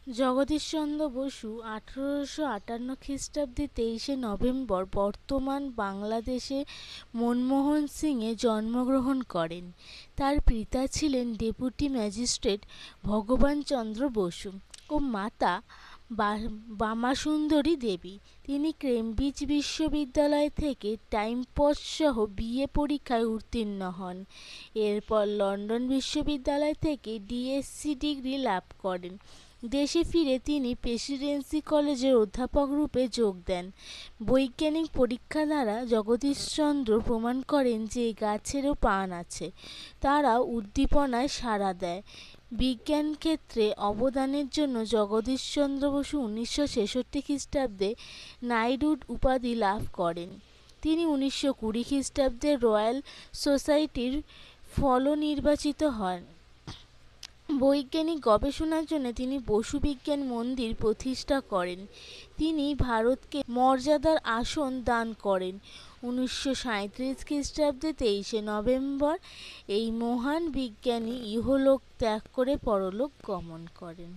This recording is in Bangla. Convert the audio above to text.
জগদীশচন্দ্র বসু 1858 খ্রিস্টাব্দে 23শে নভেম্বর বর্তমান বাংলাদেশে মনমোহন সিংয়ে জন্মগ্রহণ করেন। তার পিতা ছিলেন ডেপুটি ম্যাজিস্ট্রেট ভগবানচন্দ্র বসু ও মাতা বামাসুন্দরী দেবী। তিনি কেমব্রিজ বিশ্ববিদ্যালয় থেকে টাইম পাস সহ বিএ পরীক্ষায় উত্তীর্ণ হন। এরপর লন্ডন বিশ্ববিদ্যালয় থেকে ডিএসসি ডিগ্রি লাভ করেন। দেশে ফিরে তিনি প্রেসিডেন্সি কলেজের অধ্যাপক রূপে যোগ দেন। বৈজ্ঞানিক পরীক্ষা দ্বারা জগদীশচন্দ্র প্রমাণ করেন যে গাছেরও প্রাণ আছে, তারা উদ্দীপনায় সাড়া দেয়। বিজ্ঞান ক্ষেত্রে অবদানের জন্য জগদীশচন্দ্র বসু 1966 খ্রিস্টাব্দে নাইটহুড উপাধি লাভ করেন। তিনি 1920 খ্রিস্টাব্দে রয়্যাল সোসাইটির ফেলো নির্বাচিত হন। বৈজ্ঞানিক গবেষণার জন্য তিনি বসু বিজ্ঞান মন্দির প্রতিষ্ঠা করেন। তিনি ভারতকে মর্যাদার আসন দান করেন। 1937 খ্রিস্টাব্দে 23শে নভেম্বর এই মহান বিজ্ঞানী ইহলোক ত্যাগ করে পরলোক গমন করেন।